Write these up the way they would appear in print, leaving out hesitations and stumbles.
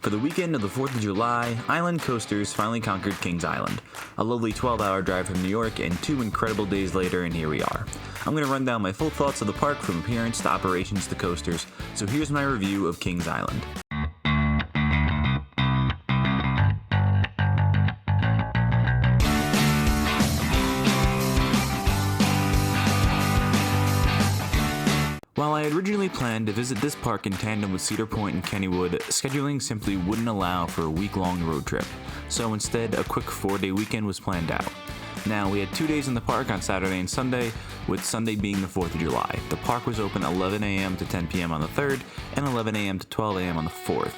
For the weekend of the 4th of July, Island Coasters finally conquered Kings Island. A lovely 12-hour drive from New York and 2 incredible days later, and here we are. I'm going to run down my full thoughts of the park from appearance to operations to coasters, so here's my review of Kings Island. While I had originally planned to visit this park in tandem with Cedar Point and Kennywood, scheduling simply wouldn't allow for a week-long road trip, so instead a quick 4-day weekend was planned out. Now, we had 2 days in the park on Saturday and Sunday, with Sunday being the 4th of July. The park was open 11 a.m. to 10 p.m. on the 3rd, and 11 a.m. to 12 a.m. on the 4th.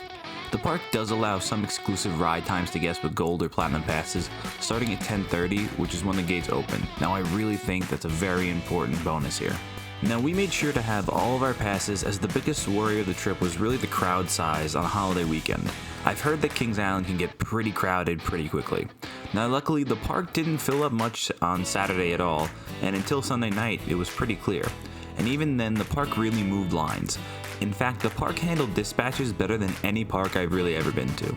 The park does allow some exclusive ride times to guests with gold or platinum passes, starting at 10:30, which is when the gates open. Now, I really think that's a very important bonus here. Now, we made sure to have all of our passes, as the biggest worry of the trip was really the crowd size on a holiday weekend. I've heard that Kings Island can get pretty crowded pretty quickly. Now, luckily, the park didn't fill up much on Saturday at all, and until Sunday night, it was pretty clear. And even then, the park really moved lines. In fact, the park handled dispatches better than any park I've really ever been to.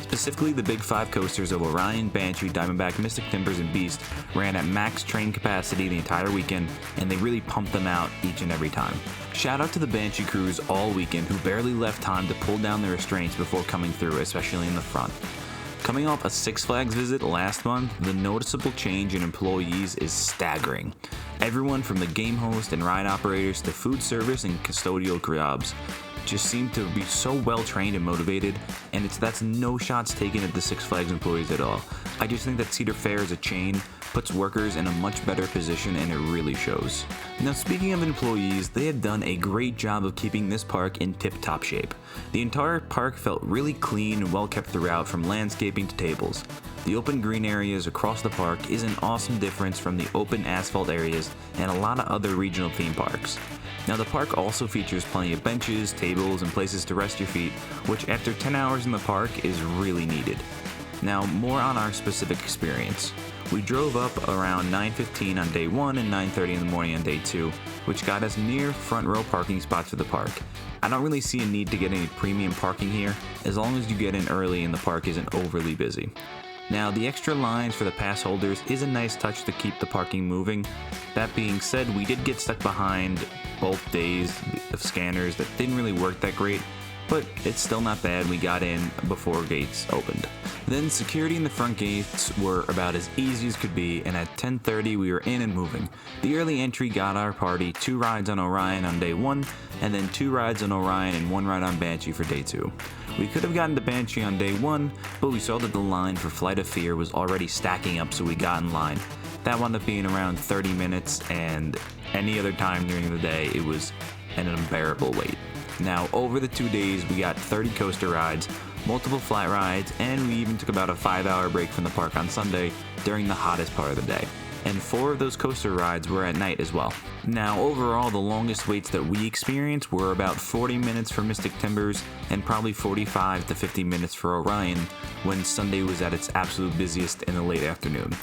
Specifically, the big 5 coasters of Orion, Banshee, Diamondback, Mystic Timbers, and Beast ran at max train capacity the entire weekend, and they really pumped them out each and every time. Shout out to the Banshee crews all weekend who barely left time to pull down the restraints before coming through, especially in the front. Coming off a Six Flags visit last month, the noticeable change in employees is staggering. Everyone from the game host and ride operators to food service and custodial jobs just seem to be so well trained and motivated, and that's no shots taken at the Six Flags employees at all. I just think that Cedar Fair as a chain puts workers in a much better position, and it really shows. Now, speaking of employees, they have done a great job of keeping this park in tip-top shape. The entire park felt really clean and well kept throughout, from landscaping to tables. The open green areas across the park is an awesome difference from the open asphalt areas and a lot of other regional theme parks. Now, the park also features plenty of benches, tables, and places to rest your feet, which after 10 hours in the park is really needed. Now, more on our specific experience. We drove up around 9:15 on day 1 and 9:30 in the morning on day 2, which got us near front row parking spots for the park. I don't really see a need to get any premium parking here, as long as you get in early and the park isn't overly busy. Now, the extra lines for the pass holders is a nice touch to keep the parking moving. That being said, we did get stuck behind both days of scanners that didn't really work that great, but it's still not bad. We got in before gates opened. Then security in the front gates were about as easy as could be, and at 10:30 we were in and moving. The early entry got our party 2 rides on Orion on day 1, and then 2 rides on Orion and 1 ride on Banshee for day 2. We could have gotten to Banshee on day 1, but we saw that the line for Flight of Fear was already stacking up, so we got in line. That wound up being around 30 minutes, and any other time during the day, it was an unbearable wait. Now, over the 2 days, we got 30 coaster rides, multiple flat rides, and we even took about a 5-hour break from the park on Sunday during the hottest part of the day. And 4 of those coaster rides were at night as well. Now, overall, the longest waits that we experienced were about 40 minutes for Mystic Timbers and probably 45 to 50 minutes for Orion, when Sunday was at its absolute busiest in the late afternoon.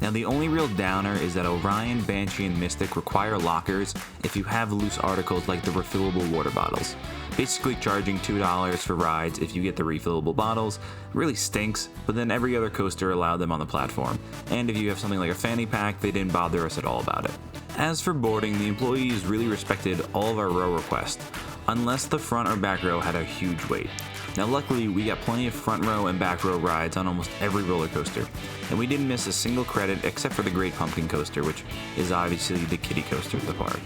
Now, the only real downer is that Orion, Banshee, and Mystic require lockers if you have loose articles like the refillable water bottles. Basically charging $2 for rides if you get the refillable bottles really stinks, but then every other coaster allowed them on the platform. And if you have something like a fanny pack, they didn't bother us at all about it. As for boarding, the employees really respected all of our row requests, unless the front or back row had a huge wait. Now, luckily, we got plenty of front row and back row rides on almost every roller coaster, and we didn't miss a single credit except for the Great Pumpkin Coaster, which is obviously the kiddie coaster of the park.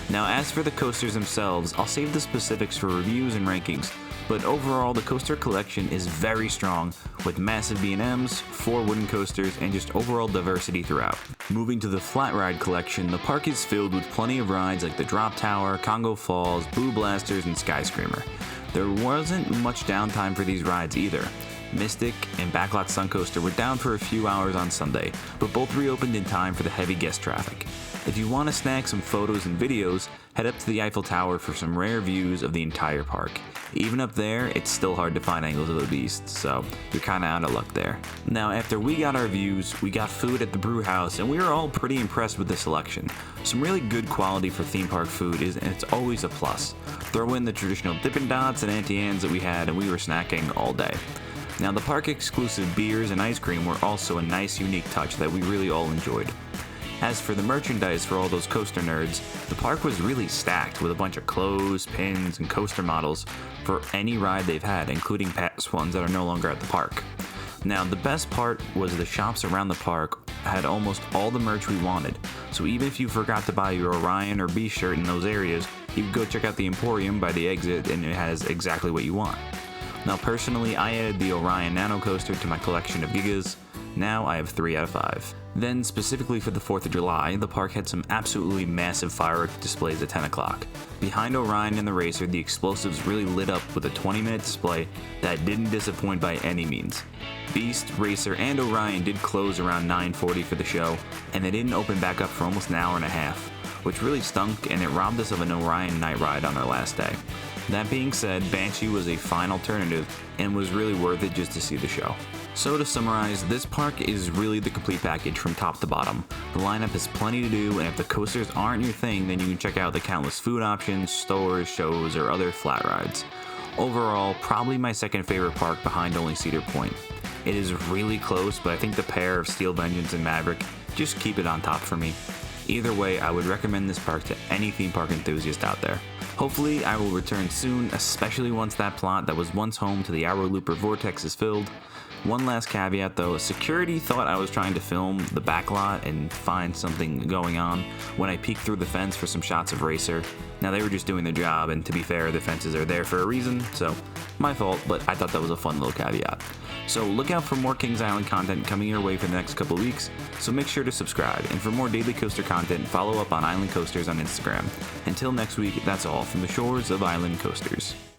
Now, as for the coasters themselves, I'll save the specifics for reviews and rankings, but overall, the coaster collection is very strong, with massive B&Ms, 4 wooden coasters, and just overall diversity throughout. Moving to the flat ride collection, the park is filled with plenty of rides like the Drop Tower, Congo Falls, Boo Blasters, and Sky Screamer. There wasn't much downtime for these rides either. Mystic and Backlot Sun Coaster were down for a few hours on Sunday, but both reopened in time for the heavy guest traffic. If you want to snag some photos and videos, Head up to the Eiffel Tower for some rare views of the entire park. Even up there, it's still hard to find angles of the beast, so you're kinda out of luck there. Now, after we got our views, we got food at the Brew House, and we were all pretty impressed with the selection. Some really good quality for theme park food and it's always a plus. Throw in the traditional Dippin' Dots and Auntie Anne's that we had, and we were snacking all day. Now, the park exclusive beers and ice cream were also a nice, unique touch that we really all enjoyed. As for the merchandise for all those coaster nerds, the park was really stacked with a bunch of clothes, pins, and coaster models for any ride they've had, including past ones that are no longer at the park. Now, the best part was the shops around the park had almost all the merch we wanted, so even if you forgot to buy your Orion or Beast shirt in those areas, you could go check out the Emporium by the exit and it has exactly what you want. Now, personally, I added the Orion Nano coaster to my collection of Gigas. Now I have 3 out of 5. Then, specifically for the 4th of July, the park had some absolutely massive fireworks displays at 10 o'clock. Behind Orion and the Racer, the explosives really lit up with a 20-minute display that didn't disappoint by any means. Beast, Racer, and Orion did close around 9:40 for the show, and they didn't open back up for almost an hour and a half, which really stunk, and it robbed us of an Orion night ride on our last day. That being said, Banshee was a fine alternative and was really worth it just to see the show. So to summarize, this park is really the complete package from top to bottom. The lineup has plenty to do, and if the coasters aren't your thing, then you can check out the countless food options, stores, shows, or other flat rides. Overall, probably my second favorite park behind only Cedar Point. It is really close, but I think the pair of Steel Vengeance and Maverick just keep it on top for me. Either way, I would recommend this park to any theme park enthusiast out there. Hopefully, I will return soon, especially once that plot that was once home to the Arrow Looper Vortex is filled. One last caveat though, security thought I was trying to film the backlot and find something going on when I peeked through the fence for some shots of Racer. Now, they were just doing their job, and to be fair, the fences are there for a reason, so my fault, but I thought that was a fun little caveat. So look out for more Kings Island content coming your way for the next couple weeks, so make sure to subscribe, and for more daily coaster content, follow up on Island Coasters on Instagram. Until next week, that's all from the shores of Island Coasters.